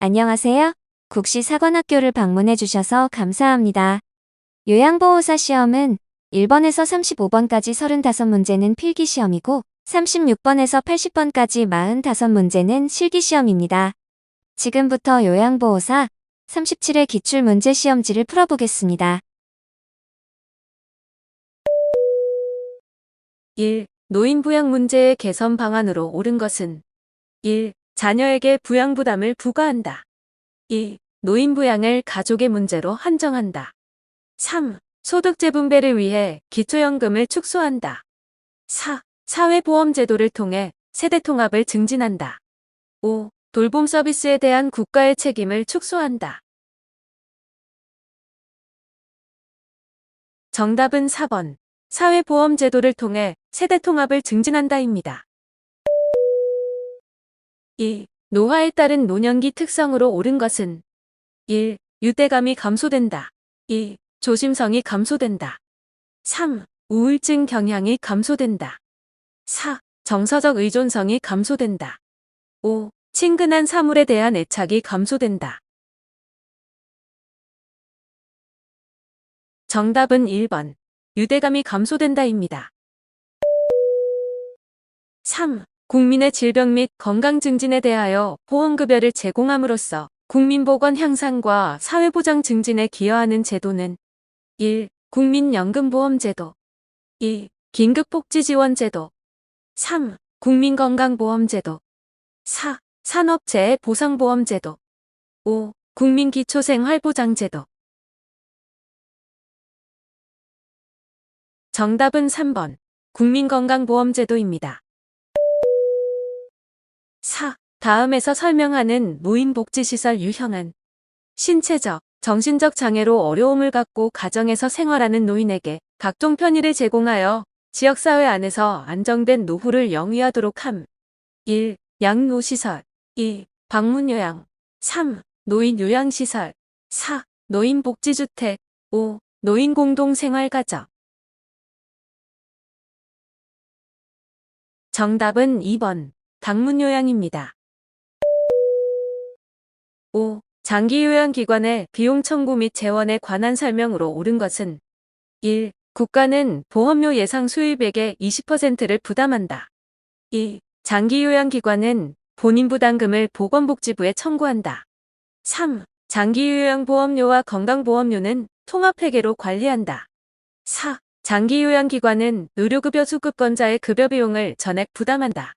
안녕하세요. 국시 사관학교를 방문해 주셔서 감사합니다. 요양보호사 시험은 1번에서 35번까지 35문제는 필기시험이고 36번에서 80번까지 45문제는 실기시험입니다. 지금부터 요양보호사 37회 기출문제시험지를 풀어보겠습니다. 1. 노인부양 문제의 개선 방안으로 옳은 것은 1. 자녀에게 부양부담을 부과한다. 2. 노인부양을 가족의 문제로 한정한다. 3. 소득 재분배를 위해 기초연금을 축소한다. 4. 사회보험제도를 통해 세대통합을 증진한다. 5. 돌봄 서비스에 대한 국가의 책임을 축소한다. 정답은 4번. 사회보험제도를 통해 세대통합을 증진한다입니다. 2. 노화에 따른 노년기 특성으로 옳은 것은 1. 유대감이 감소된다. 2. 조심성이 감소된다. 3. 우울증 경향이 감소된다. 4. 정서적 의존성이 감소된다. 5. 친근한 사물에 대한 애착이 감소된다. 정답은 1번. 유대감이 감소된다입니다. 3. 국민의 질병 및 건강 증진에 대하여 보험급여를 제공함으로써 국민보건 향상과 사회보장 증진에 기여하는 제도는 1. 국민연금보험제도 2. 긴급복지지원제도 3. 국민건강보험제도 4. 산업재해보상보험제도 5. 국민기초생활보장제도. 정답은 3번. 국민건강보험제도입니다. 4. 다음에서 설명하는 노인복지시설 유형은 신체적, 정신적 장애로 어려움을 갖고 가정에서 생활하는 노인에게 각종 편의를 제공하여 지역사회 안에서 안정된 노후를 영위하도록 함. 1. 양로시설 2. 방문요양 3. 노인요양시설 4. 노인복지주택 5. 노인공동생활가정. 정답은 2번. 방문요양입니다. 5. 장기요양기관의 비용 청구 및 재원에 관한 설명으로 옳은 것은 1. 국가는 보험료 예상 수입액의 20%를 부담한다. 2. 장기요양기관은 본인부담금을 보건복지부에 청구한다. 3. 장기요양보험료와 건강보험료는 통합회계로 관리한다. 4. 장기요양기관은 의료급여 수급권자의 급여비용을 전액 부담한다.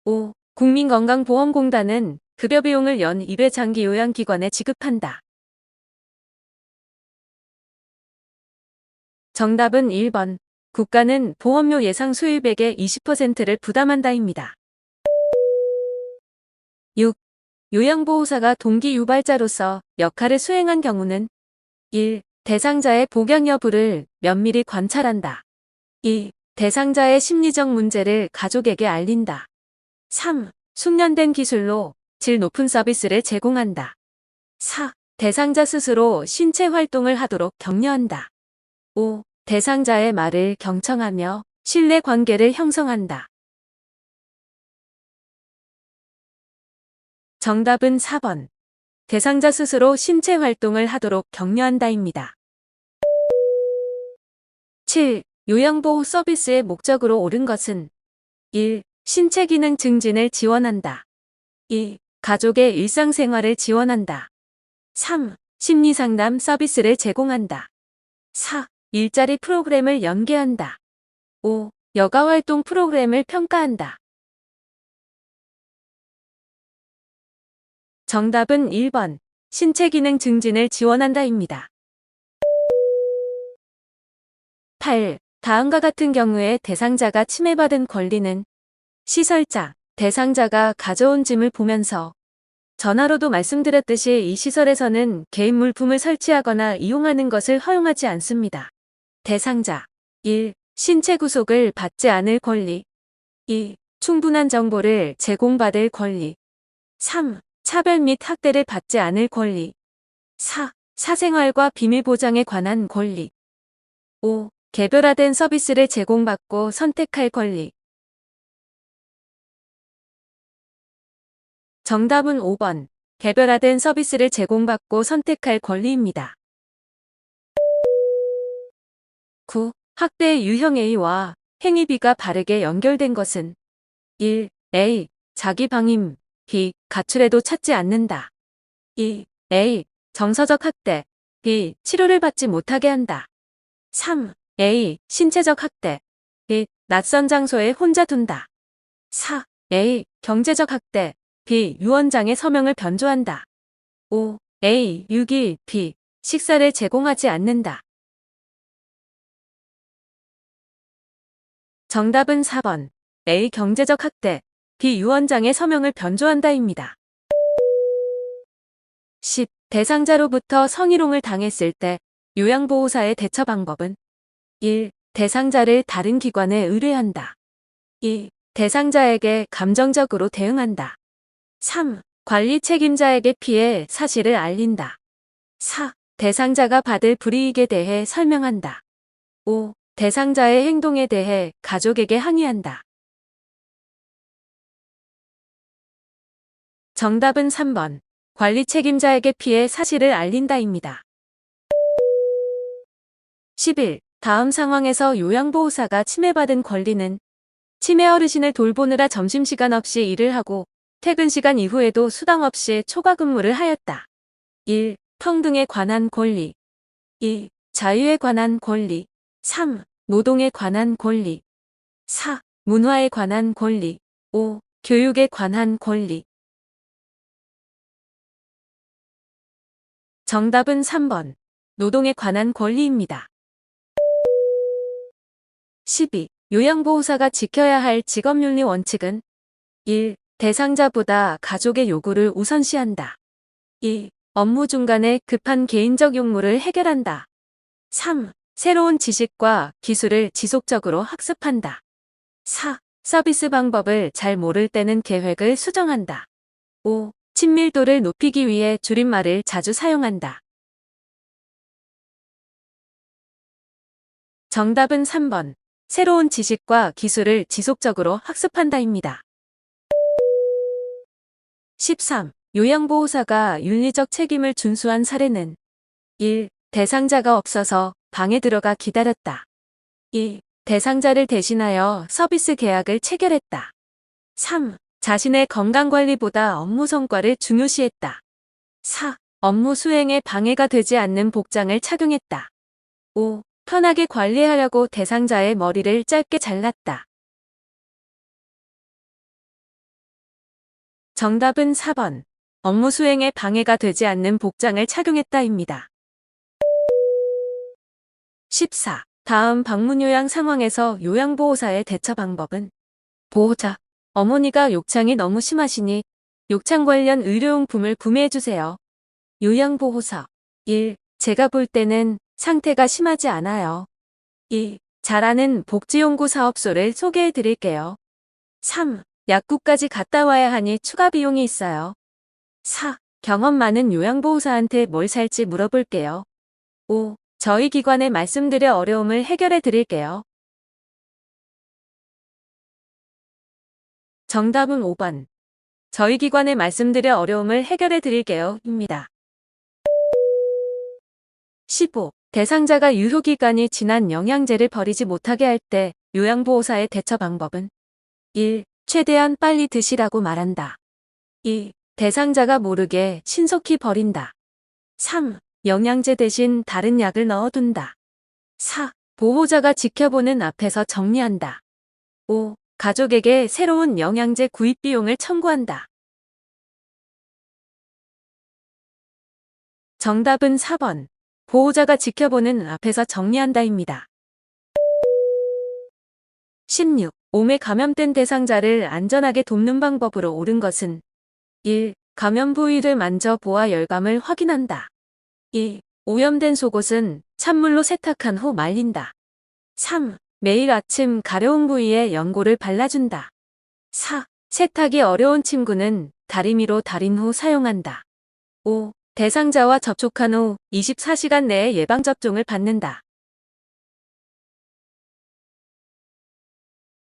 5. 국민건강보험공단은 급여비용을 연 1회 장기요양기관에 지급한다. 정답은 1번. 국가는 보험료 예상 수입액의 20%를 부담한다입니다. 6. 요양보호사가 동기 유발자로서 역할을 수행한 경우는 1. 대상자의 복양 여부를 면밀히 관찰한다. 2. 대상자의 심리적 문제를 가족에게 알린다. 3. 숙련된 기술로 질 높은 서비스를 제공한다. 4. 대상자 스스로 신체 활동을 하도록 격려한다. 5. 대상자의 말을 경청하며 신뢰 관계를 형성한다. 정답은 4번. 대상자 스스로 신체 활동을 하도록 격려한다입니다. 7. 요양보호 서비스의 목적으로 옳은 것은 1. 신체 기능 증진을 지원한다. 2. 가족의 일상생활을 지원한다. 3. 심리상담 서비스를 제공한다. 4. 일자리 프로그램을 연계한다. 5. 여가활동 프로그램을 평가한다. 정답은 1번. 신체 기능 증진을 지원한다입니다. 8. 다음과 같은 경우에 대상자가 침해받은 권리는 시설자, 대상자가 가져온 짐을 보면서 전화로도 말씀드렸듯이 이 시설에서는 개인 물품을 설치하거나 이용하는 것을 허용하지 않습니다. 대상자 1. 신체 구속을 받지 않을 권리 2. 충분한 정보를 제공받을 권리 3. 차별 및 학대를 받지 않을 권리 4. 사생활과 비밀 보장에 관한 권리 5. 개별화된 서비스를 제공받고 선택할 권리. 정답은 5번. 개별화된 서비스를 제공받고 선택할 권리입니다. 9. 학대의 유형 A와 행위 B가 바르게 연결된 것은 1. A. 자기 방임. B. 가출해도 찾지 않는다. 2. A. 정서적 학대. B. 치료를 받지 못하게 한다. 3. A. 신체적 학대. B. 낯선 장소에 혼자 둔다. 4. A. 경제적 학대. B. 유언장의 서명을 변조한다. 5. A. 유기. B. 식사를 제공하지 않는다. 정답은 4번. A. 경제적 학대. B. 유언장의 서명을 변조한다입니다. 10. 대상자로부터 성희롱을 당했을 때 요양보호사의 대처 방법은 1. 대상자를 다른 기관에 의뢰한다. 2. 대상자에게 감정적으로 대응한다. 3. 관리 책임자에게 피해 사실을 알린다. 4. 대상자가 받을 불이익에 대해 설명한다. 5. 대상자의 행동에 대해 가족에게 항의한다. 정답은 3번. 관리 책임자에게 피해 사실을 알린다입니다. 11. 다음 상황에서 요양보호사가 침해받은 권리는 치매 어르신을 돌보느라 점심시간 없이 일을 하고 퇴근 시간 이후에도 수당 없이 초과 근무를 하였다. 1. 평등에 관한 권리. 2. 자유에 관한 권리. 3. 노동에 관한 권리. 4. 문화에 관한 권리. 5. 교육에 관한 권리. 정답은 3번. 노동에 관한 권리입니다. 12. 요양보호사가 지켜야 할 직업윤리 원칙은 1. 대상자보다 가족의 요구를 우선시한다. 2. 업무 중간에 급한 개인적 용무를 해결한다. 3. 새로운 지식과 기술을 지속적으로 학습한다. 4. 서비스 방법을 잘 모를 때는 계획을 수정한다. 5. 친밀도를 높이기 위해 줄임말을 자주 사용한다. 정답은 3번. 새로운 지식과 기술을 지속적으로 학습한다입니다. 13. 요양보호사가 윤리적 책임을 준수한 사례는 1. 대상자가 없어서 방에 들어가 기다렸다. 2. 대상자를 대신하여 서비스 계약을 체결했다. 3. 자신의 건강관리보다 업무 성과를 중요시했다. 4. 업무 수행에 방해가 되지 않는 복장을 착용했다. 5. 편하게 관리하려고 대상자의 머리를 짧게 잘랐다. 정답은 4번. 업무 수행에 방해가 되지 않는 복장을 착용했다입니다. 14. 다음 방문 요양 상황에서 요양보호사의 대처 방법은 보호자. 어머니가 욕창이 너무 심하시니 욕창 관련 의료용품을 구매해주세요. 요양보호사. 1. 제가 볼 때는 상태가 심하지 않아요. 2. 잘 아는 복지연구 사업소를 소개해드릴게요. 3. 약국까지 갔다 와야 하니 추가 비용이 있어요. 4. 경험 많은 요양보호사한테 뭘 살지 물어볼게요. 5. 저희 기관에 말씀드려 어려움을 해결해 드릴게요. 정답은 5번. 저희 기관에 말씀드려 어려움을 해결해 드릴게요. 입니다. 15. 대상자가 유효기간이 지난 영양제를 버리지 못하게 할 때 요양보호사의 대처 방법은 1. 최대한 빨리 드시라고 말한다. 2. 대상자가 모르게 신속히 버린다. 3. 영양제 대신 다른 약을 넣어둔다. 4. 보호자가 지켜보는 앞에서 정리한다. 5. 가족에게 새로운 영양제 구입 비용을 청구한다. 정답은 4번. 보호자가 지켜보는 앞에서 정리한다입니다. 16. 몸에 감염된 대상자를 안전하게 돕는 방법으로 옳은 것은 1. 감염 부위를 만져 보아 열감을 확인한다. 2. 오염된 속옷은 찬물로 세탁한 후 말린다. 3. 매일 아침 가려운 부위에 연고를 발라준다. 4. 세탁이 어려운 침구는 다리미로 다린 후 사용한다. 5. 대상자와 접촉한 후 24시간 내에 예방접종을 받는다.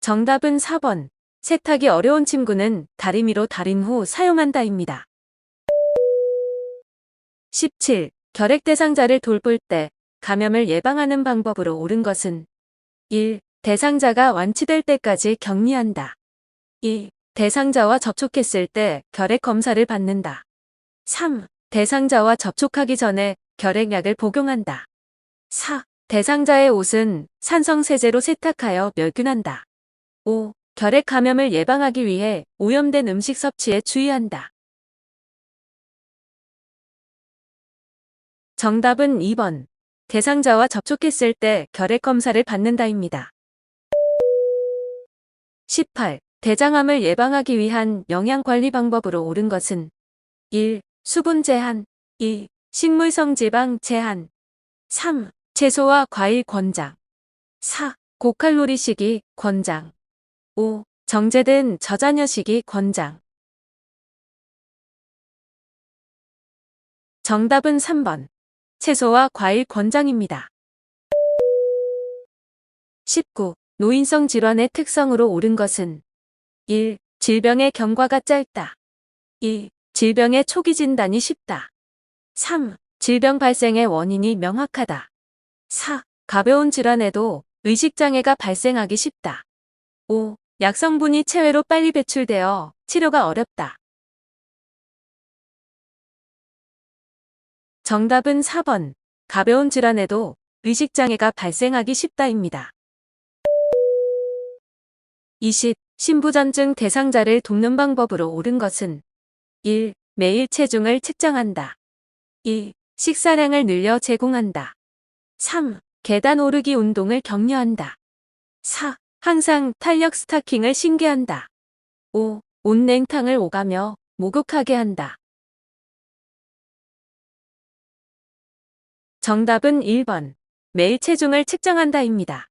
정답은 4번. 세탁이 어려운 침구는 다리미로 다린 후 사용한다입니다. 17. 결핵 대상자를 돌볼 때 감염을 예방하는 방법으로 옳은 것은 1. 대상자가 완치될 때까지 격리한다. 2. 대상자와 접촉했을 때 결핵 검사를 받는다. 3. 대상자와 접촉하기 전에 결핵약을 복용한다. 4. 대상자의 옷은 산성세제로 세탁하여 멸균한다. 5. 결핵 감염을 예방하기 위해 오염된 음식 섭취에 주의한다. 정답은 2번. 대상자와 접촉했을 때 결핵 검사를 받는다입니다. 18. 대장암을 예방하기 위한 영양관리 방법으로 옳은 것은 1. 수분 제한 2. 식물성 지방 제한 3. 채소와 과일 권장 4. 고칼로리 식이 권장 5. 정제된 저자녀 식이 권장. 정답은 3번. 채소와 과일 권장입니다. 19. 노인성 질환의 특성으로 옳은 것은 1. 질병의 경과가 짧다. 2. 질병의 초기 진단이 쉽다. 3. 질병 발생의 원인이 명확하다. 4. 가벼운 질환에도 의식장애가 발생하기 쉽다. 5. 약성분이 체외로 빨리 배출되어 치료가 어렵다. 정답은 4번. 가벼운 질환에도 의식장애가 발생하기 쉽다입니다. 20. 신부전증 대상자를 돕는 방법으로 옳은 것은 1. 매일 체중을 측정한다. 2. 식사량을 늘려 제공한다. 3. 계단 오르기 운동을 격려한다. 4. 항상 탄력 스타킹을 신게 한다. 5. 온냉탕을 오가며 목욕하게 한다. 정답은 1번. 매일 체중을 측정한다입니다.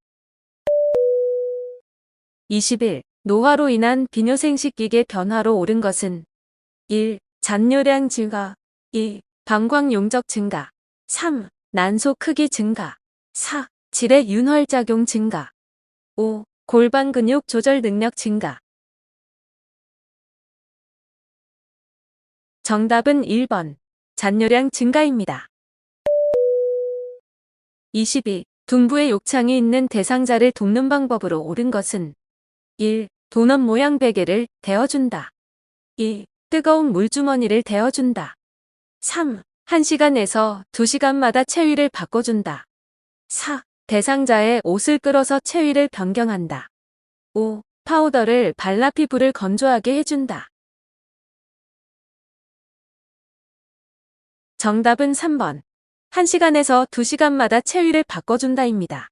21. 노화로 인한 비뇨생식기계 변화로 옳은 것은 1. 잔뇨량 증가 2. 방광 용적 증가 3. 난소 크기 증가 4. 질의 윤활작용 증가 5. 골반 근육 조절 능력 증가. 정답은 1번. 잔뇨량 증가입니다. 22. 둔부의 욕창이 있는 대상자를 돕는 방법으로 옳은 것은 1. 도넛 모양 베개를 데워준다. 2. 뜨거운 물주머니를 데워준다. 3. 1시간에서 2시간마다 체위를 바꿔준다. 4. 대상자의 옷을 끌어서 체위를 변경한다. 5. 파우더를 발라 피부를 건조하게 해준다. 정답은 3번. 1시간에서 2시간마다 체위를 바꿔준다입니다.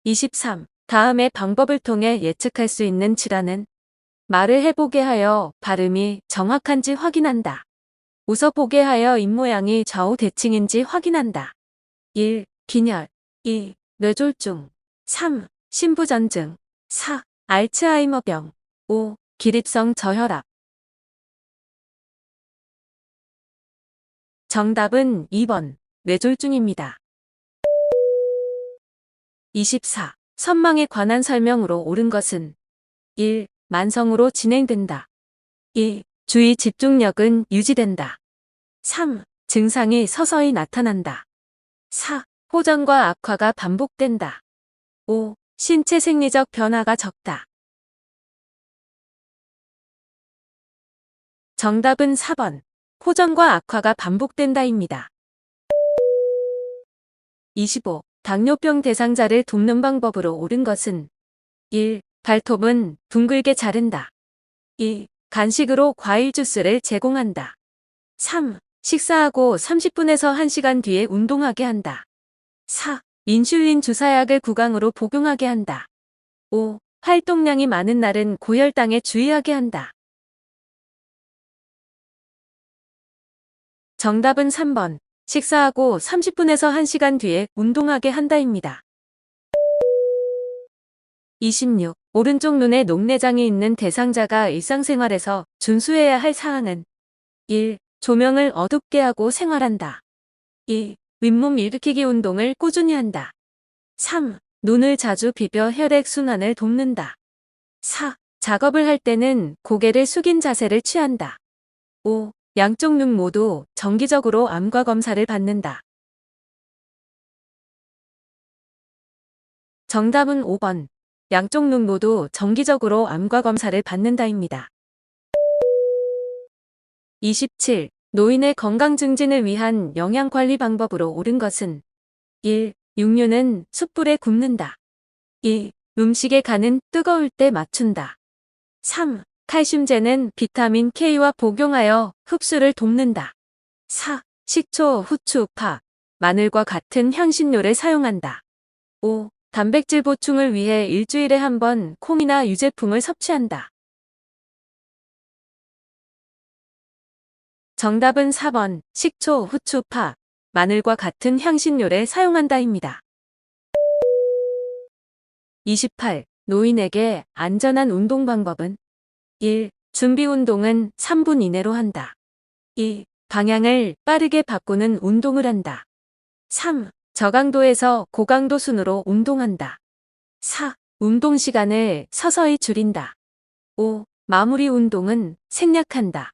23. 다음의 방법을 통해 예측할 수 있는 질환은 말을 해보게 하여 발음이 정확한지 확인한다. 웃어보게 하여 입모양이 좌우 대칭인지 확인한다. 1. 빈혈 2. 뇌졸중 3. 신부전증 4. 알츠하이머병 5. 기립성 저혈압. 정답은 2번. 뇌졸중입니다. 24. 선망에 관한 설명으로 옳은 것은 1. 만성으로 진행된다. 2. 주의 집중력은 유지된다. 3. 증상이 서서히 나타난다. 4. 호전과 악화가 반복된다. 5. 신체 생리적 변화가 적다. 정답은 4번. 호전과 악화가 반복된다입니다. 25. 당뇨병 대상자를 돕는 방법으로 옳은 것은 1. 발톱은 둥글게 자른다. 2. 간식으로 과일 주스를 제공한다. 3. 식사하고 30분에서 1시간 뒤에 운동하게 한다. 4. 인슐린 주사약을 구강으로 복용하게 한다. 5. 활동량이 많은 날은 고혈당에 주의하게 한다. 정답은 3번. 식사하고 30분에서 1시간 뒤에 운동하게 한다입니다. 26. 오른쪽 눈에 녹내장이 있는 대상자가 일상생활에서 준수해야 할 사항은 1. 조명을 어둡게 하고 생활한다. 2. 윗몸 일으키기 운동을 꾸준히 한다. 3. 눈을 자주 비벼 혈액순환을 돕는다. 4. 작업을 할 때는 고개를 숙인 자세를 취한다. 5. 양쪽 눈 모두 정기적으로 암과 검사를 받는다. 정답은 5번. 양쪽 눈 모두 정기적으로 암과 검사를 받는다입니다. 27. 노인의 건강 증진을 위한 영양관리 방법으로 옳은 것은 1. 육류는 숯불에 굽는다. 2. 음식의 간은 뜨거울 때 맞춘다. 3. 칼슘제는 비타민 K와 복용하여 흡수를 돕는다. 4. 식초, 후추, 파, 마늘과 같은 향신료를 사용한다. 5. 단백질 보충을 위해 일주일에 한 번 콩이나 유제품을 섭취한다. 정답은 4번. 식초, 후추, 파, 마늘과 같은 향신료를 사용한다입니다. 28. 노인에게 안전한 운동 방법은 1. 준비 운동은 3분 이내로 한다. 2. 방향을 빠르게 바꾸는 운동을 한다. 3. 저강도에서 고강도 순으로 운동한다. 4. 운동 시간을 서서히 줄인다. 5. 마무리 운동은 생략한다.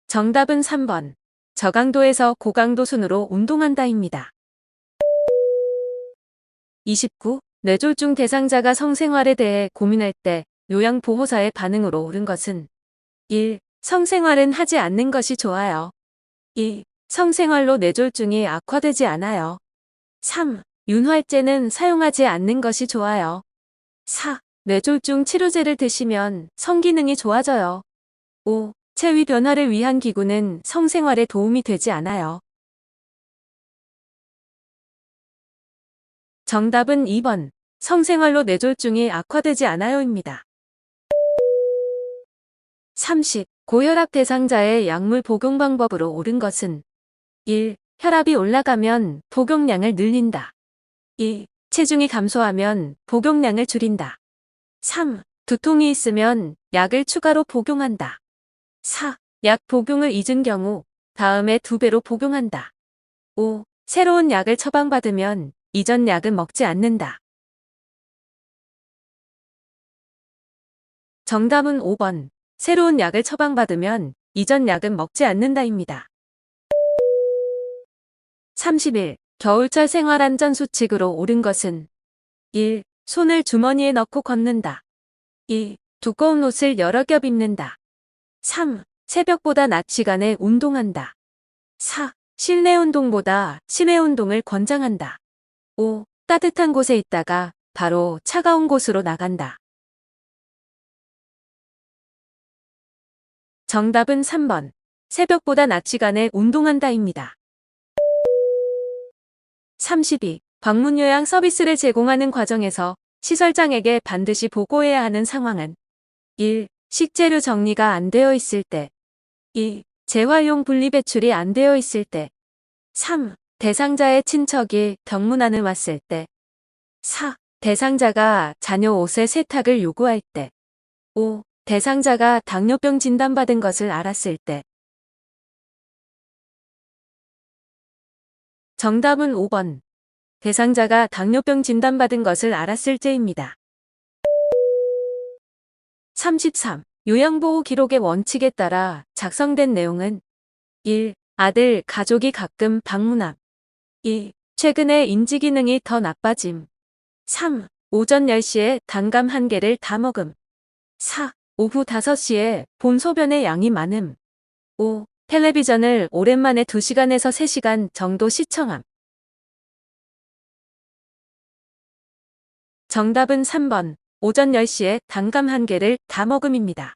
정답은 3번. 저강도에서 고강도 순으로 운동한다입니다. 29. 뇌졸중 대상자가 성생활에 대해 고민할 때 요양보호사의 반응으로 옳은 것은 1. 성생활은 하지 않는 것이 좋아요. 2. 성생활로 뇌졸중이 악화되지 않아요. 3. 윤활제는 사용하지 않는 것이 좋아요. 4. 뇌졸중 치료제를 드시면 성기능이 좋아져요. 5. 체위 변화를 위한 기구는 성생활에 도움이 되지 않아요. 정답은 2번. 성생활로 뇌졸중이 악화되지 않아요입니다. 30. 고혈압 대상자의 약물 복용 방법으로 옳은 것은 1. 혈압이 올라가면 복용량을 늘린다. 2. 체중이 감소하면 복용량을 줄인다. 3. 두통이 있으면 약을 추가로 복용한다. 4. 약 복용을 잊은 경우 다음에 2배로 복용한다. 5. 새로운 약을 처방받으면 이전 약은 먹지 않는다. 정답은 5번. 새로운 약을 처방받으면 이전 약은 먹지 않는다입니다. 31. 겨울철 생활안전수칙으로 옳은 것은 1. 손을 주머니에 넣고 걷는다. 2. 두꺼운 옷을 여러 겹 입는다. 3. 새벽보다 낮 시간에 운동한다. 4. 실내 운동보다 실외 운동을 권장한다. 5. 따뜻한 곳에 있다가 바로 차가운 곳으로 나간다. 정답은 3번. 새벽보다 낮 시간에 운동한다입니다. 32. 방문 요양 서비스를 제공하는 과정에서 시설장에게 반드시 보고해야 하는 상황은 1. 식재료 정리가 안 되어 있을 때. 2. 재활용 분리 배출이 안 되어 있을 때. 3. 대상자의 친척이 병문안을 왔을 때. 4. 대상자가 자녀 옷의 세탁을 요구할 때. 5. 대상자가 당뇨병 진단받은 것을 알았을 때. 정답은 5번. 대상자가 당뇨병 진단받은 것을 알았을 때입니다. 33. 요양보호 기록의 원칙에 따라 작성된 내용은 1. 아들, 가족이 가끔 방문함. 2. 최근에 인지기능이 더 나빠짐. 3. 오전 10시에 단감 1개를 다 먹음. 4. 오후 5시에 본 소변의 양이 많음. 5. 텔레비전을 오랜만에 2시간에서 3시간 정도 시청함. 정답은 3번. 오전 10시에 단감 1개를 다 먹음입니다.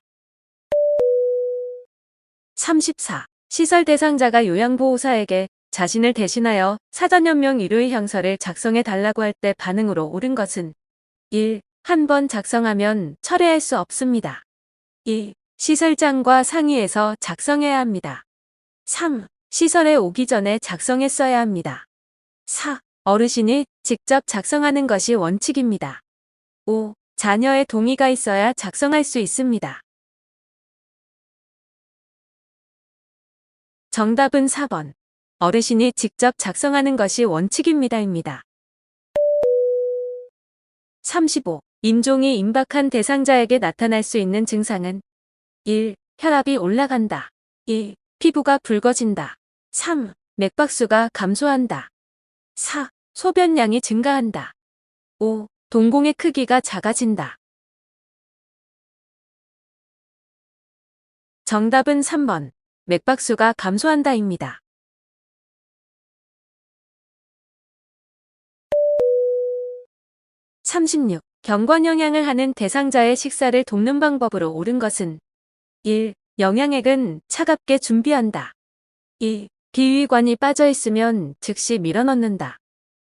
34. 시설 대상자가 요양보호사에게 자신을 대신하여 사전연명 의료의 형서를 작성해 달라고 할 때 반응으로 옳은 것은 1. 한 번 작성하면 철회할 수 없습니다. 2. 시설장과 상의해서 작성해야 합니다. 3. 시설에 오기 전에 작성했어야 합니다. 4. 어르신이 직접 작성하는 것이 원칙입니다. 5. 자녀의 동의가 있어야 작성할 수 있습니다. 정답은 4번. 어르신이 직접 작성하는 것이 원칙입니다입니다. 35. 임종이 임박한 대상자에게 나타날 수 있는 증상은 1. 혈압이 올라간다. 2. 피부가 붉어진다. 3. 맥박수가 감소한다. 4. 소변량이 증가한다. 5. 동공의 크기가 작아진다. 정답은 3번. 맥박수가 감소한다입니다. 36. 경관 영양을 하는 대상자의 식사를 돕는 방법으로 옳은 것은 1. 영양액은 차갑게 준비한다. 2. 비위관이 빠져 있으면 즉시 밀어넣는다.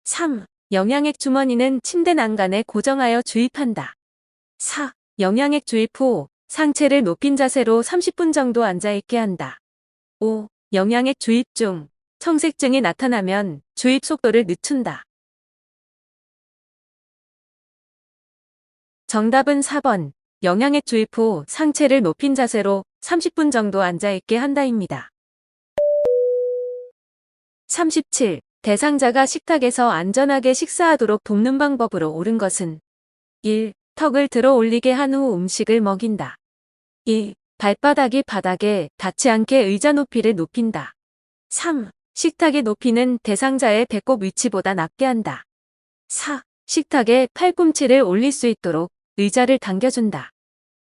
3. 영양액 주머니는 침대 난간에 고정하여 주입한다. 4. 영양액 주입 후 상체를 높인 자세로 30분 정도 앉아있게 한다. 5. 영양액 주입 중 청색증이 나타나면 주입 속도를 늦춘다. 정답은 4번. 영양액 주입 후 상체를 높인 자세로 30분 정도 앉아있게 한다입니다. 37. 대상자가 식탁에서 안전하게 식사하도록 돕는 방법으로 옳은 것은 1. 턱을 들어 올리게 한 후 음식을 먹인다. 2. 발바닥이 바닥에 닿지 않게 의자 높이를 높인다. 3. 식탁의 높이는 대상자의 배꼽 위치보다 낮게 한다. 4. 식탁에 팔꿈치를 올릴 수 있도록 의자를 당겨준다.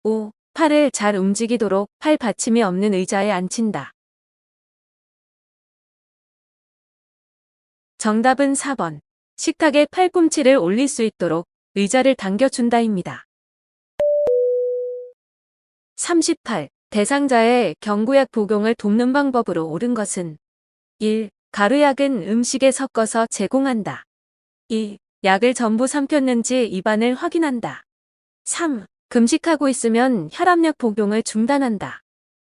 5. 팔을 잘 움직이도록 팔 받침이 없는 의자에 앉힌다. 정답은 4번. 식탁에 팔꿈치를 올릴 수 있도록 의자를 당겨준다입니다. 38. 대상자의 경구약 복용을 돕는 방법으로 옳은 것은 1. 가루약은 음식에 섞어서 제공한다. 2. 약을 전부 삼켰는지 입안을 확인한다. 3. 금식하고 있으면 혈압약 복용을 중단한다.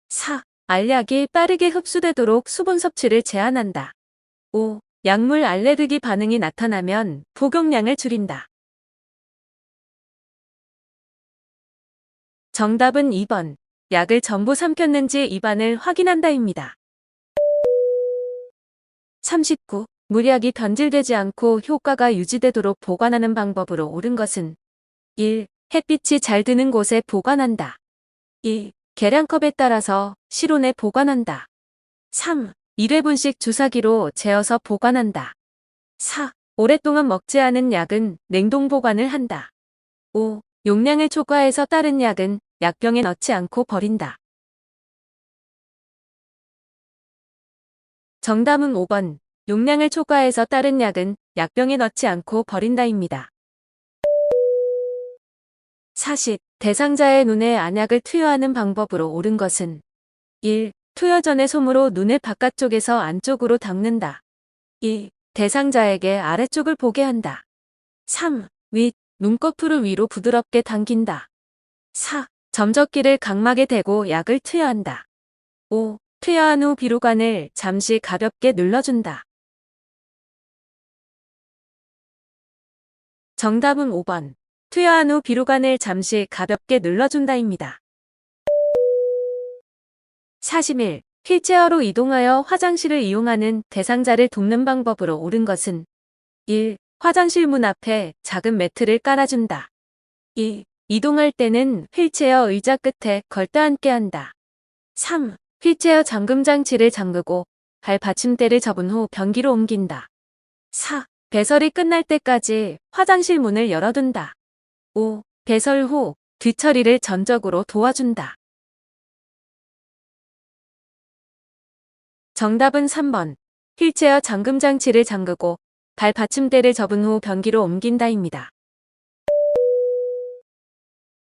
4. 알약이 빠르게 흡수되도록 수분 섭취를 제한한다. 5. 약물 알레르기 반응이 나타나면 복용량을 줄인다. 정답은 2번. 약을 전부 삼켰는지 입안을 확인한다입니다. 39. 물약이 변질되지 않고 효과가 유지되도록 보관하는 방법으로 옳은 것은 1. 햇빛이 잘 드는 곳에 보관한다. 2. 계량컵에 따라서 실온에 보관한다. 3. 1회분씩 주사기로 재어서 보관한다. 4. 오랫동안 먹지 않은 약은 냉동 보관을 한다. 5. 용량을 초과해서 다른 약은 약병에 넣지 않고 버린다. 정답은 5번. 용량을 초과해서 다른 약은 약병에 넣지 않고 버린다입니다. 40. 대상자의 눈에 안약을 투여하는 방법으로 옳은 것은 1. 투여 전에 솜으로 눈의 바깥쪽에서 안쪽으로 닦는다. 2. 대상자에게 아래쪽을 보게 한다. 3. 윗, 눈꺼풀을 위로 부드럽게 당긴다. 4. 점적기를 각막에 대고 약을 투여한다. 5. 투여한 후 비루관을 잠시 가볍게 눌러준다. 정답은 5번. 투여한 후 비루관을 잠시 가볍게 눌러준다입니다. 41. 휠체어로 이동하여 화장실을 이용하는 대상자를 돕는 방법으로 옳은 것은 1. 화장실 문 앞에 작은 매트를 깔아준다. 2. 이동할 때는 휠체어 의자 끝에 걸터 앉게 한다. 3. 휠체어 잠금 장치를 잠그고 발 받침대를 접은 후 변기로 옮긴다. 4. 배설이 끝날 때까지 화장실 문을 열어둔다. 5. 배설 후 뒤처리를 전적으로 도와준다. 정답은 3번. 휠체어 잠금 장치를 잠그고 발 받침대를 접은 후 변기로 옮긴다입니다.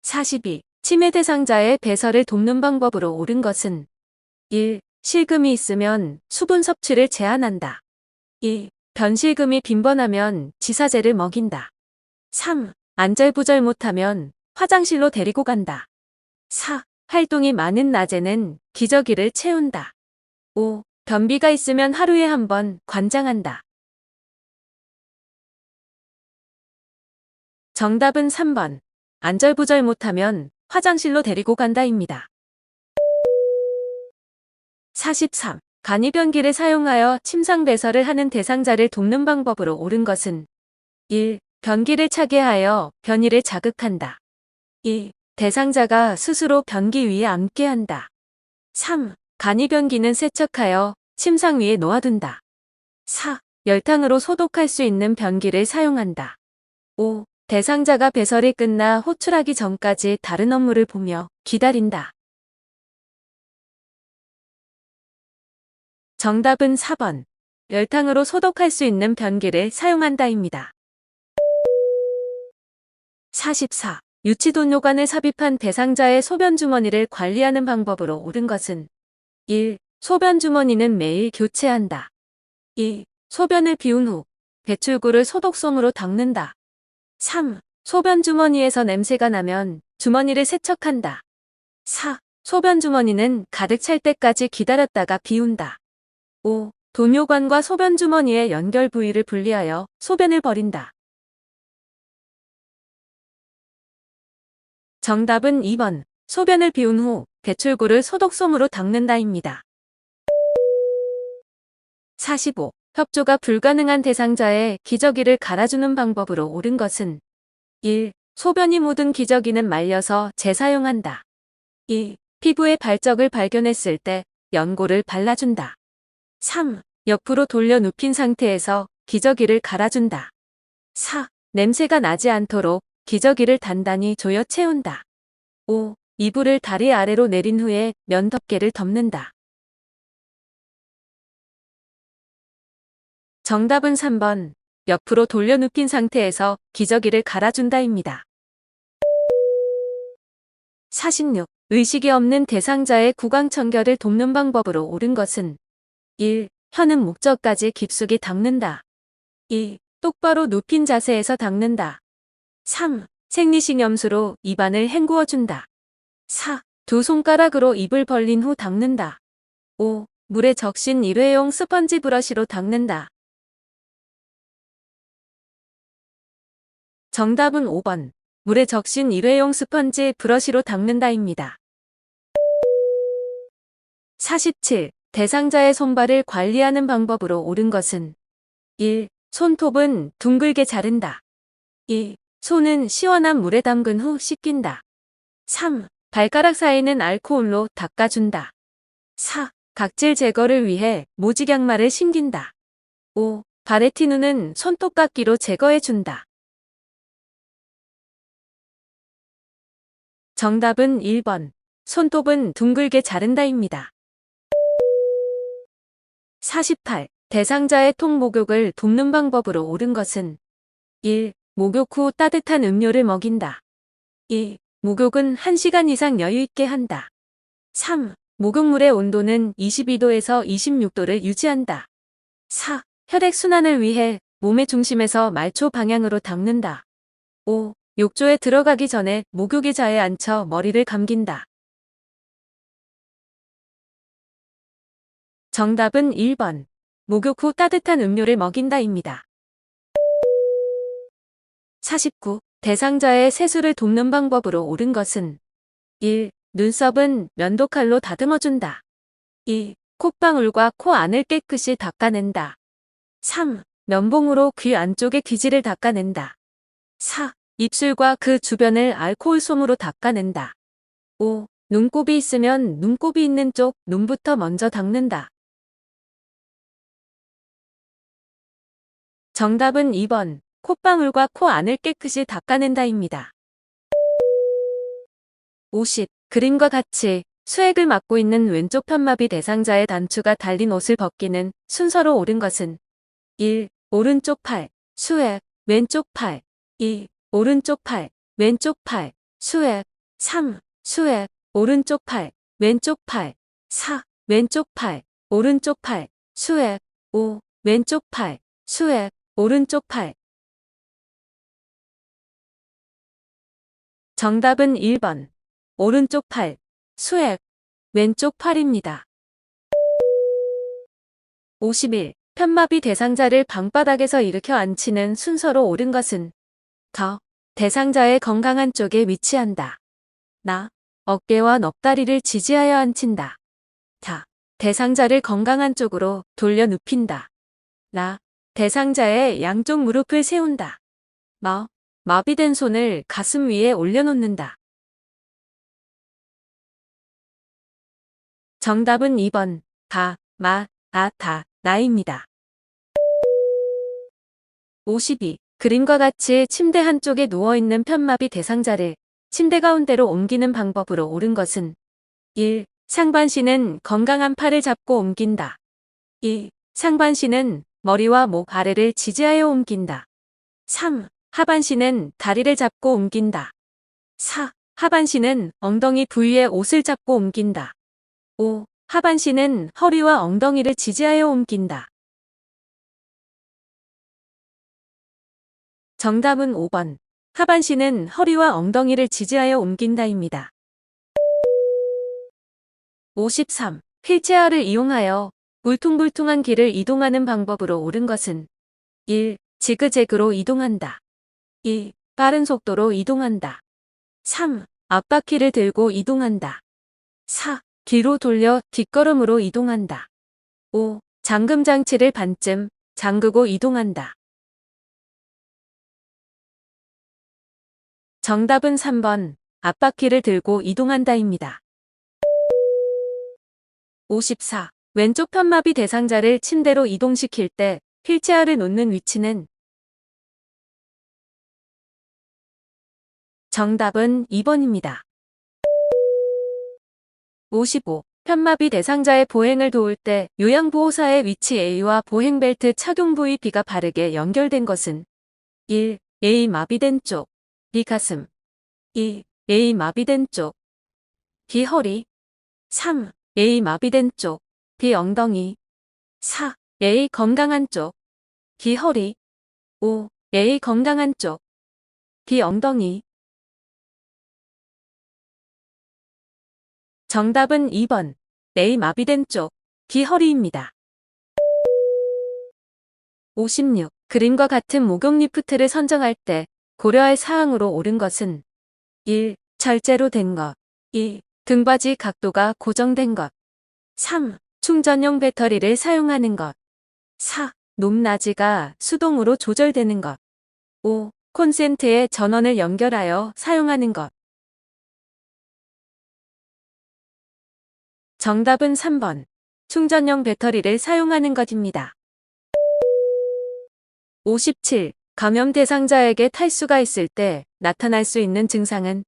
42. 치매 대상자의 배설을 돕는 방법으로 옳은 것은 1. 실금이 있으면 수분 섭취를 제한한다. 2. 변실금이 빈번하면 지사제를 먹인다. 3. 안절부절 못하면 화장실로 데리고 간다. 4. 활동이 많은 낮에는 기저귀를 채운다. 5. 변비가 있으면 하루에 한 번 관장한다. 정답은 3번. 안절부절 못하면 화장실로 데리고 간다입니다. 43. 간이변기를 사용하여 침상 배설을 하는 대상자를 돕는 방법으로 옳은 것은 1. 변기를 차게 하여 변이를 자극한다. 2. 대상자가 스스로 변기 위에 앉게 한다. 3. 간이 변기는 세척하여 침상 위에 놓아둔다. 4. 열탕으로 소독할 수 있는 변기를 사용한다. 5. 대상자가 배설이 끝나 호출하기 전까지 다른 업무를 보며 기다린다. 정답은 4번. 열탕으로 소독할 수 있는 변기를 사용한다입니다. 44. 유치돈요관을 삽입한 대상자의 소변주머니를 관리하는 방법으로 옳은 것은 1. 소변주머니는 매일 교체한다. 2. 소변을 비운 후 배출구를 소독솜으로 닦는다. 3. 소변주머니에서 냄새가 나면 주머니를 세척한다. 4. 소변주머니는 가득 찰 때까지 기다렸다가 비운다. 5. 돈요관과 소변주머니의 연결 부위를 분리하여 소변을 버린다. 정답은 2번. 소변을 비운 후 배출구를 소독솜으로 닦는다입니다. 45. 협조가 불가능한 대상자의 기저귀를 갈아주는 방법으로 옳은 것은 1. 소변이 묻은 기저귀는 말려서 재사용한다. 2. 피부에 발적을 발견했을 때 연고를 발라준다. 3. 옆으로 돌려 눕힌 상태에서 기저귀를 갈아준다. 4. 냄새가 나지 않도록 기저귀를 단단히 조여 채운다. 5. 이불을 다리 아래로 내린 후에 면덮개를 덮는다. 정답은 3번. 옆으로 돌려 눕힌 상태에서 기저귀를 갈아준다입니다. 46. 의식이 없는 대상자의 구강청결을 돕는 방법으로 옳은 것은 1. 혀는 목젖까지 깊숙이 닦는다. 2. 똑바로 눕힌 자세에서 닦는다. 3. 생리식염수로 입안을 헹구어준다. 4. 두 손가락으로 입을 벌린 후 닦는다. 5. 물에 적신 일회용 스펀지 브러쉬로 닦는다. 정답은 5번. 물에 적신 일회용 스펀지 브러쉬로 닦는다입니다. 47. 대상자의 손발을 관리하는 방법으로 옳은 것은 1. 손톱은 둥글게 자른다. 2. 손은 시원한 물에 담근 후 씻긴다. 3. 발가락 사이는 알코올로 닦아준다. 4. 각질 제거를 위해 모직양말을 신긴다. 5. 발의 티누는 손톱깎이로 제거해준다. 정답은 1번. 손톱은 둥글게 자른다입니다. 48. 대상자의 통 목욕을 돕는 방법으로 옳은 것은 1. 목욕 후 따뜻한 음료를 먹인다. 2. 목욕은 1시간 이상 여유있게 한다. 3. 목욕물의 온도는 22도에서 26도를 유지한다. 4. 혈액순환을 위해 몸의 중심에서 말초 방향으로 닦는다. 5. 욕조에 들어가기 전에 목욕 의자에 앉혀 머리를 감긴다. 정답은 1번. 목욕 후 따뜻한 음료를 먹인다입니다. 49. 대상자의 세수를 돕는 방법으로 옳은 것은 1. 눈썹은 면도칼로 다듬어준다. 2. 콧방울과 코 안을 깨끗이 닦아낸다. 3. 면봉으로 귀 안쪽의 기지를 닦아낸다. 4. 입술과 그 주변을 알코올 솜으로 닦아낸다. 5. 눈곱이 있으면 눈곱이 있는 쪽 눈부터 먼저 닦는다. 정답은 2번. 콧방울과 코 안을 깨끗이 닦아낸다입니다. 50. 그림과 같이 수액을 맡고 있는 왼쪽 편마비 대상자의 단추가 달린 옷을 벗기는 순서로 옳은 것은 1. 오른쪽 팔, 수액, 왼쪽 팔. 2. 오른쪽 팔, 왼쪽 팔, 수액. 3. 수액, 오른쪽 팔, 왼쪽 팔. 4. 왼쪽 팔, 오른쪽 팔, 수액. 5. 왼쪽 팔, 수액, 오른쪽 팔. 정답은 1번. 오른쪽 팔, 수액, 왼쪽 팔입니다. 51. 편마비 대상자를 방바닥에서 일으켜 앉히는 순서로 옳은 것은 더. 대상자의 건강한 쪽에 위치한다. 나. 어깨와 넋다리를 지지하여 앉힌다. 다. 대상자를 건강한 쪽으로 돌려 눕힌다. 라. 대상자의 양쪽 무릎을 세운다. 마비된 손을 가슴 위에 올려놓는다. 정답은 2번 가, 마, 아, 다, 나입니다. 52. 그림과 같이 침대 한쪽에 누워있는 편마비 대상자를 침대 가운데로 옮기는 방법으로 옳은 것은 1. 상반신은 건강한 팔을 잡고 옮긴다. 2. 상반신은 머리와 목 아래를 지지하여 옮긴다. 3. 하반신은 다리를 잡고 옮긴다. 4. 하반신은 엉덩이 부위에 옷을 잡고 옮긴다. 5. 하반신은 허리와 엉덩이를 지지하여 옮긴다. 정답은 5번. 하반신은 허리와 엉덩이를 지지하여 옮긴다입니다. 53. 휠체어를 이용하여 울퉁불퉁한 길을 이동하는 방법으로 옳은 것은 1. 지그재그로 이동한다. 2. 빠른 속도로 이동한다. 3. 앞바퀴를 들고 이동한다. 4. 뒤로 돌려 뒷걸음으로 이동한다. 5. 잠금 장치를 반쯤 잠그고 이동한다. 정답은 3번. 앞바퀴를 들고 이동한다입니다. 54. 왼쪽 편마비 대상자를 침대로 이동시킬 때 휠체어를 놓는 위치는 정답은 2번입니다. 55. 편마비 대상자의 보행을 도울 때 요양보호사의 위치 A와 보행벨트 착용 부위 B가 바르게 연결된 것은 1. A 마비된 쪽 B 가슴 2. A 마비된 쪽 B 허리 3. A 마비된 쪽 B 엉덩이 4. A 건강한 쪽 B 허리 5. A 건강한 쪽 B 엉덩이 정답은 2번. A 마비된 쪽 B 허리입니다. 56. 그림과 같은 목욕 리프트를 선정할 때 고려할 사항으로 옳은 것은 1. 절제로 된 것 2. 등받이 각도가 고정된 것 3. 충전용 배터리를 사용하는 것 4. 높낮이가 수동으로 조절되는 것 5. 콘센트에 전원을 연결하여 사용하는 것 정답은 3번. 충전용 배터리를 사용하는 것입니다. 57. 감염 대상자에게 탈수가 있을 때 나타날 수 있는 증상은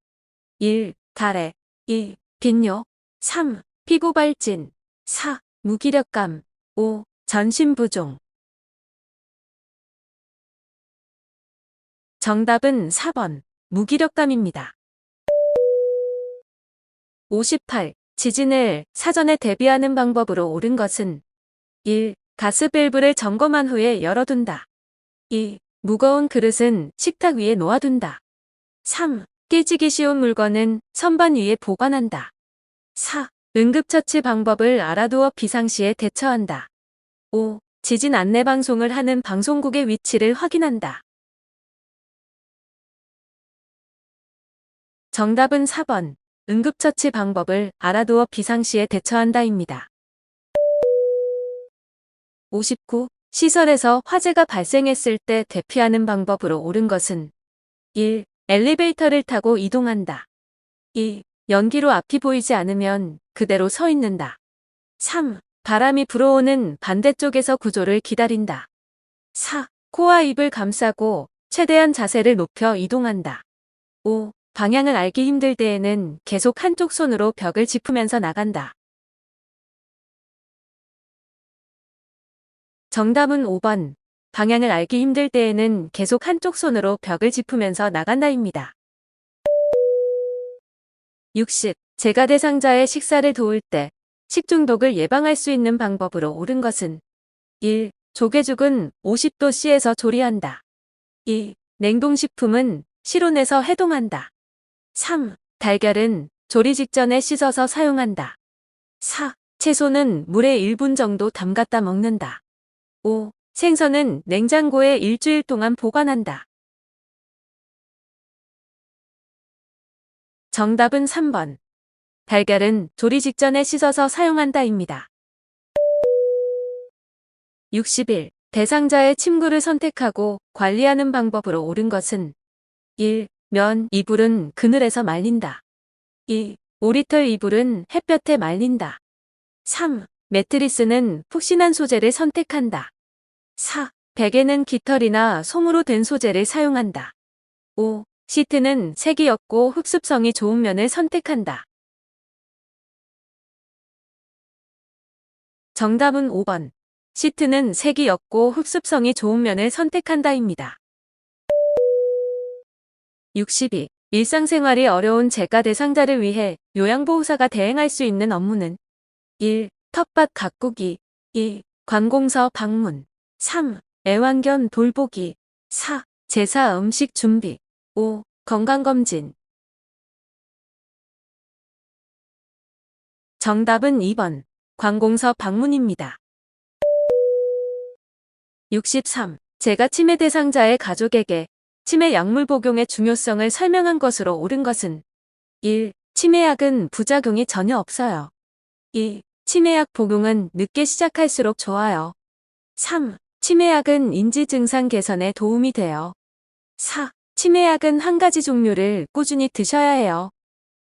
1. 가래 2. 빈뇨 3. 피부 발진 4. 무기력감 5. 전신부종 정답은 4번. 무기력감입니다. 58. 지진을 사전에 대비하는 방법으로 옳은 것은 1. 가스 밸브를 점검한 후에 열어둔다. 2. 무거운 그릇은 식탁 위에 놓아둔다. 3. 깨지기 쉬운 물건은 선반 위에 보관한다. 4. 응급처치 방법을 알아두어 비상시에 대처한다. 5. 지진 안내 방송을 하는 방송국의 위치를 확인한다. 정답은 4번. 응급처치 방법을 알아두어 비상시에 대처한다입니다. 59. 시설에서 화재가 발생했을 때 대피하는 방법으로 옳은 것은 1. 엘리베이터를 타고 이동한다. 2. 연기로 앞이 보이지 않으면 그대로 서 있는다. 3. 바람이 불어오는 반대쪽에서 구조를 기다린다. 4. 코와 입을 감싸고 최대한 자세를 높여 이동한다. 5. 방향을 알기 힘들 때에는 계속 한쪽 손으로 벽을 짚으면서 나간다. 정답은 5번. 방향을 알기 힘들 때에는 계속 한쪽 손으로 벽을 짚으면서 나간다입니다. 60. 재가 대상자의 식사를 도울 때 식중독을 예방할 수 있는 방법으로 옳은 것은 1. 조개죽은 50도씨에서 조리한다. 2. 냉동식품은 실온에서 해동한다. 3. 달걀은 조리 직전에 씻어서 사용한다. 4. 채소는 물에 1분 정도 담갔다 먹는다. 5. 생선은 냉장고에 일주일 동안 보관한다. 정답은 3번. 달걀은 조리 직전에 씻어서 사용한다입니다. 61. 대상자의 침구를 선택하고 관리하는 방법으로 옳은 것은 1. 면, 이불은 그늘에서 말린다. 2. 오리털 이불은 햇볕에 말린다. 3. 매트리스는 푹신한 소재를 선택한다. 4. 베개는 깃털이나 솜으로 된 소재를 사용한다. 5. 시트는 색이 옅고 흡습성이 좋은 면을 선택한다. 정답은 5번. 시트는 색이 옅고 흡습성이 좋은 면을 선택한다입니다. 62. 일상생활이 어려운 재가 대상자를 위해 요양보호사가 대행할 수 있는 업무는 1. 텃밭 가꾸기 2. 관공서 방문 3. 애완견 돌보기 4. 제사 음식 준비 5. 건강검진. 정답은 2번. 관공서 방문입니다. 63. 재가 치매 대상자의 가족에게 치매 약물 복용의 중요성을 설명한 것으로 옳은 것은 1. 치매약은 부작용이 전혀 없어요. 2. 치매약 복용은 늦게 시작할수록 좋아요. 3. 치매약은 인지 증상 개선에 도움이 돼요. 4. 치매약은 한 가지 종류를 꾸준히 드셔야 해요.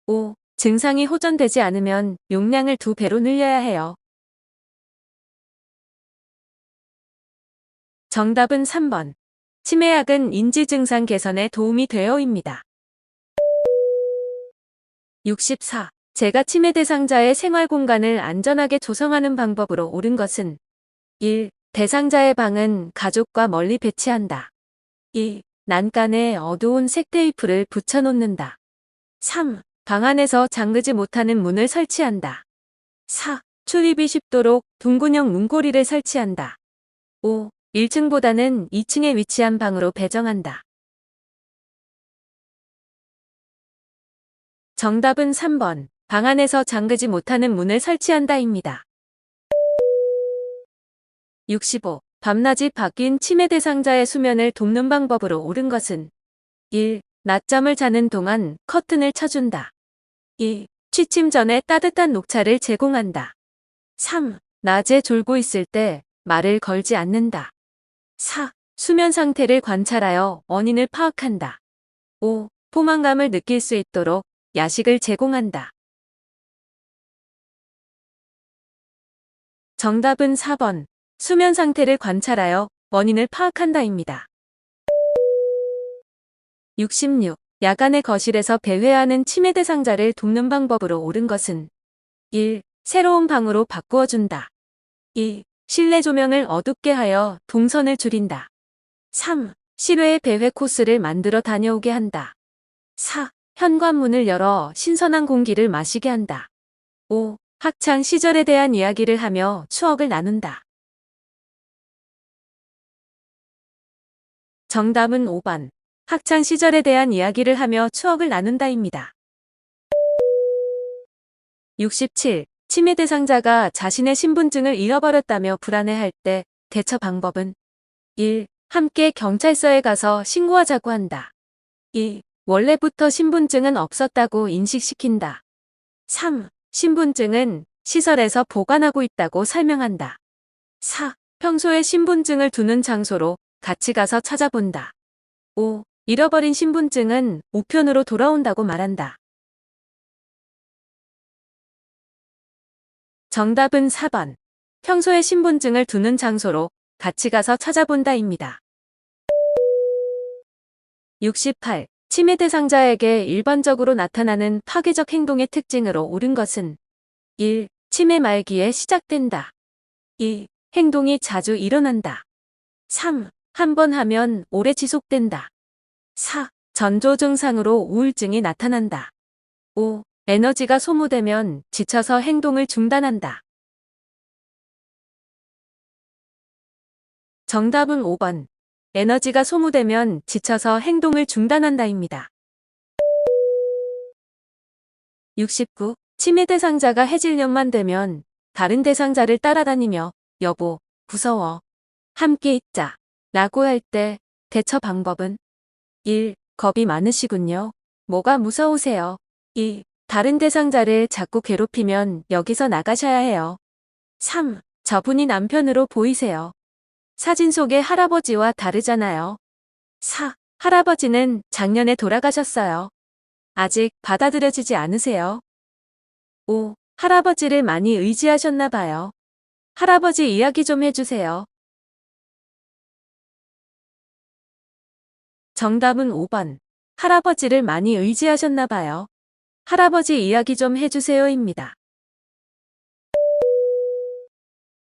5. 증상이 호전되지 않으면 용량을 2배로 늘려야 해요. 정답은 3번. 치매약은 인지 증상 개선에 도움이 돼요입니다. 64. 재가 치매 대상자의 생활 공간을 안전하게 조성하는 방법으로 옳은 것은 1. 대상자의 방은 가족과 멀리 배치한다. 2. 난간에 어두운 색 테이프를 붙여놓는다. 3. 방 안에서 잠그지 못하는 문을 설치한다. 4. 출입이 쉽도록 둥근형 문고리를 설치한다. 5. 1층보다는 2층에 위치한 방으로 배정한다. 정답은 3번. 방 안에서 잠그지 못하는 문을 설치한다입니다. 65. 밤낮이 바뀐 치매 대상자의 수면을 돕는 방법으로 옳은 것은 1. 낮잠을 자는 동안 커튼을 쳐준다. 2. 취침 전에 따뜻한 녹차를 제공한다. 3. 낮에 졸고 있을 때 말을 걸지 않는다. 4. 수면 상태를 관찰하여 원인을 파악한다. 5. 포만감을 느낄 수 있도록 야식을 제공한다. 정답은 4번. 수면 상태를 관찰하여 원인을 파악한다입니다. 66. 야간에 거실에서 배회하는 치매 대상자를 돕는 방법으로 옳은 것은 1. 새로운 방으로 바꾸어준다. 2. 실내 조명을 어둡게 하여 동선을 줄인다. 3. 실외 배회 코스를 만들어 다녀오게 한다. 4. 현관문을 열어 신선한 공기를 마시게 한다. 5. 학창 시절에 대한 이야기를 하며 추억을 나눈다. 정답은 5번. 학창 시절에 대한 이야기를 하며 추억을 나눈다입니다. 67. 치매 대상자가 자신의 신분증을 잃어버렸다며 불안해할 때 대처 방법은 1. 함께 경찰서에 가서 신고하자고 한다. 2. 원래부터 신분증은 없었다고 인식시킨다. 3. 신분증은 시설에서 보관하고 있다고 설명한다. 4. 평소에 신분증을 두는 장소로 같이 가서 찾아본다. 5. 잃어버린 신분증은 우편으로 돌아온다고 말한다. 정답은 4번. 평소에 신분증을 두는 장소로 같이 가서 찾아본다입니다. 68. 치매 대상자에게 일반적으로 나타나는 파괴적 행동의 특징으로 옳은 것은 1. 치매 말기에 시작된다. 2. 행동이 자주 일어난다. 3. 한 번 하면 오래 지속된다. 4. 전조 증상으로 우울증이 나타난다. 5. 에너지가 소모되면 지쳐서 행동을 중단한다. 정답은 5번. 에너지가 소모되면 지쳐서 행동을 중단한다입니다. 69. 치매 대상자가 해질녘만 되면 다른 대상자를 따라다니며 여보, 무서워. 함께 있자. 라고 할 때 대처 방법은 1. 겁이 많으시군요. 뭐가 무서우세요? 2. 다른 대상자를 자꾸 괴롭히면 여기서 나가셔야 해요. 3. 저분이 남편으로 보이세요. 사진 속의 할아버지와 다르잖아요. 4. 할아버지는 작년에 돌아가셨어요. 아직 받아들여지지 않으세요. 5. 할아버지를 많이 의지하셨나 봐요. 할아버지 이야기 좀 해주세요. 정답은 5번. 할아버지를 많이 의지하셨나 봐요. 할아버지 이야기 좀 해주세요입니다.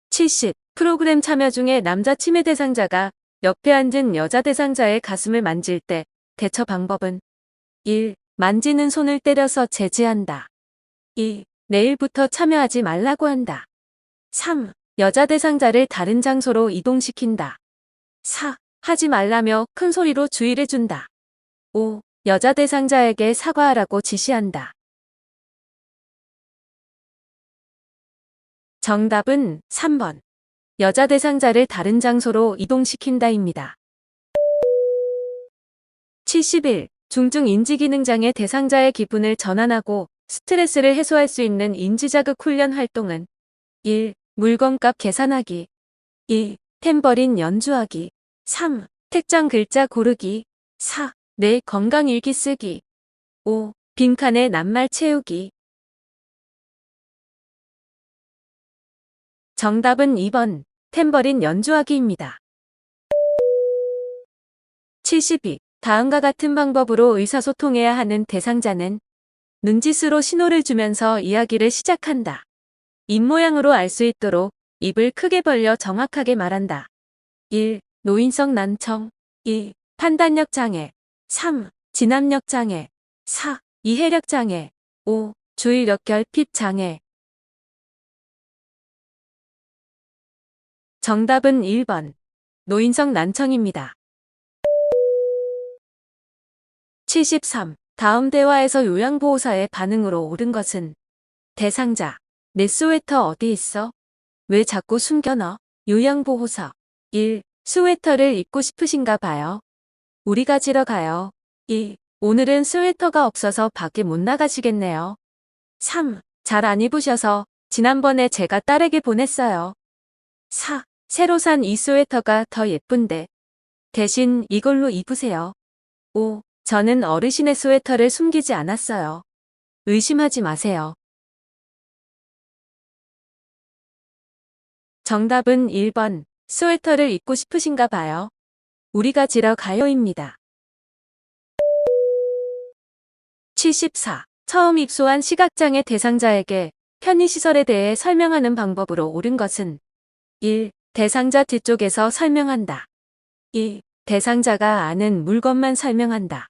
70. 프로그램 참여 중에 남자 치매 대상자가 옆에 앉은 여자 대상자의 가슴을 만질 때 대처 방법은 1. 만지는 손을 때려서 제지한다. 2. 내일부터 참여하지 말라고 한다. 3. 여자 대상자를 다른 장소로 이동시킨다. 4. 하지 말라며 큰 소리로 주의를 준다. 5. 여자 대상자에게 사과하라고 지시한다. 정답은 3번. 여자 대상자를 다른 장소로 이동시킨다입니다. 71. 중증 인지기능장애 대상자의 기분을 전환하고 스트레스를 해소할 수 있는 인지자극 훈련 활동은 1. 물건값 계산하기. 2. 탬버린 연주하기. 3. 택장 글자 고르기. 4. 내 건강 일기 쓰기. 5. 빈칸에 낱말 채우기. 정답은 2번. 탬버린 연주하기입니다. 72. 다음과 같은 방법으로 의사소통해야 하는 대상자는 눈짓으로 신호를 주면서 이야기를 시작한다. 입모양으로 알 수 있도록 입을 크게 벌려 정확하게 말한다. 1. 노인성 난청. 2. 판단력 장애. 3. 진압력 장애. 4. 이해력 장애. 5. 주의력 결핍 장애. 정답은 1번. 노인성 난청입니다. 73. 다음 대화에서 요양보호사의 반응으로 옳은 것은 대상자. 내 스웨터 어디 있어? 왜 자꾸 숨겨놔? 요양보호사. 1. 스웨터를 입고 싶으신가 봐요. 우리 가지러 가요. 2. 오늘은 스웨터가 없어서 밖에 못 나가시겠네요. 3. 잘 안 입으셔서 지난번에 제가 딸에게 보냈어요. 4. 새로 산 이 스웨터가 더 예쁜데 대신 이걸로 입으세요. 5. 저는 어르신의 스웨터를 숨기지 않았어요. 의심하지 마세요. 정답은 1번. 스웨터를 입고 싶으신가 봐요. 우리가 지러 가요입니다. 74. 처음 입소한 시각장애 대상자에게 편의시설에 대해 설명하는 방법으로 옳은 것은 1. 대상자 뒤쪽에서 설명한다. 2. 대상자가 아는 물건만 설명한다.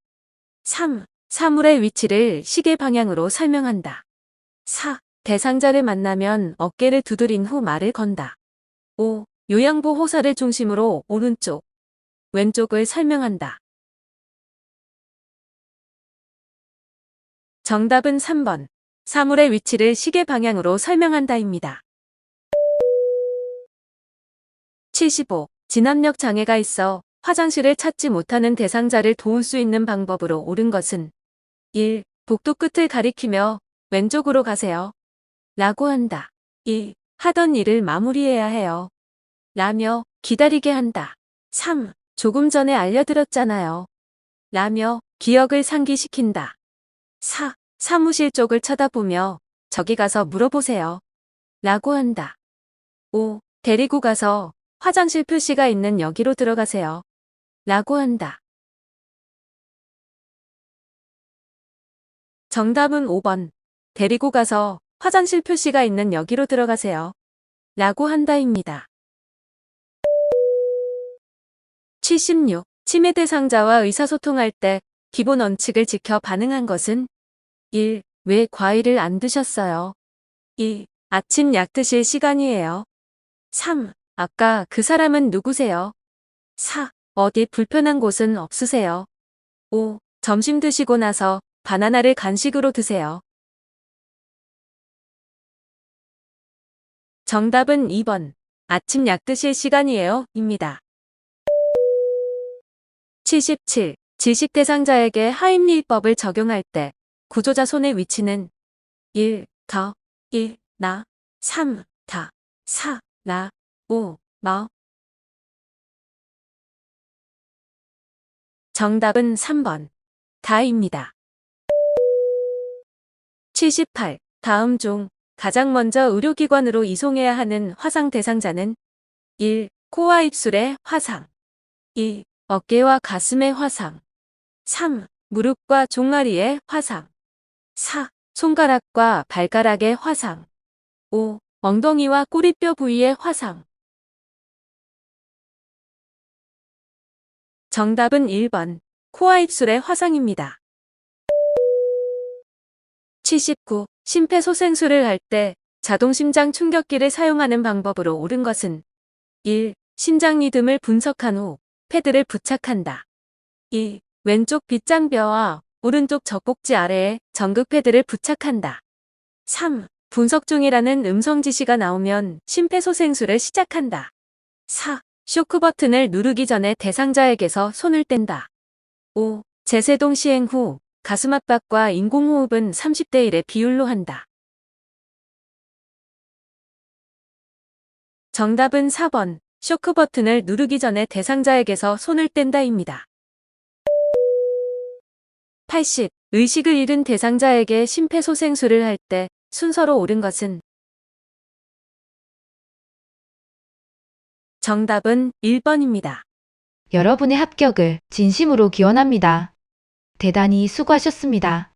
3. 사물의 위치를 시계 방향으로 설명한다. 4. 대상자를 만나면 어깨를 두드린 후 말을 건다. 5. 요양보호사를 중심으로 오른쪽, 왼쪽을 설명한다. 정답은 3번. 사물의 위치를 시계 방향으로 설명한다입니다. 75. 진압력 장애가 있어 화장실을 찾지 못하는 대상자를 도울 수 있는 방법으로 옳은 것은 1. 복도 끝을 가리키며 왼쪽으로 가세요. 라고 한다. 2. 하던 일을 마무리해야 해요. 라며 기다리게 한다. 3. 조금 전에 알려드렸잖아요. 라며 기억을 상기시킨다. 4. 사무실 쪽을 쳐다보며 저기 가서 물어보세요. 라고 한다. 5. 데리고 가서 화장실 표시가 있는 여기로 들어가세요. 라고 한다. 정답은 5번. 데리고 가서 화장실 표시가 있는 여기로 들어가세요. 라고 한다입니다. 76. 치매 대상자와 의사소통할 때 기본 원칙을 지켜 반응한 것은 1. 왜 과일을 안 드셨어요? 2. 아침 약 드실 시간이에요. 3. 아까 그 사람은 누구세요? 4. 어디 불편한 곳은 없으세요? 5. 점심 드시고 나서 바나나를 간식으로 드세요. 정답은 2번. 아침 약 드실 시간이에요. 입니다. 77. 지식 대상자에게 하임리히법을 적용할 때 구조자 손의 위치는 1. 더 1. 나 3. 다 4. 라 5. 너 정답은 3번. 다입니다. 78. 다음 중 가장 먼저 의료기관으로 이송해야 하는 화상 대상자는 1. 코와 입술의 화상 2. 어깨와 가슴의 화상 3. 무릎과 종아리의 화상 4. 손가락과 발가락의 화상 5. 엉덩이와 꼬리뼈 부위의 화상. 정답은 1번 코와 입술의 화상입니다. 79. 심폐소생술을 할 때 자동심장 충격기를 사용하는 방법으로 옳은 것은 1. 심장 리듬을 분석한 후 패드를 부착한다. 2. 왼쪽 빗장뼈와 오른쪽 젖꼭지 아래에 전극 패드를 부착한다. 3. 분석 중이라는 음성 지시가 나오면 심폐소생술을 시작한다. 4. 쇼크 버튼을 누르기 전에 대상자에게서 손을 뗀다. 5. 제세동 시행 후 가슴 압박과 인공호흡은 30대 1의 비율로 한다. 정답은 4번 쇼크 버튼을 누르기 전에 대상자에게서 손을 뗀다입니다. 80. 의식을 잃은 대상자에게 심폐소생술을 할 때 순서로 옳은 것은 정답은 1번입니다. 여러분의 합격을 진심으로 기원합니다. 대단히 수고하셨습니다.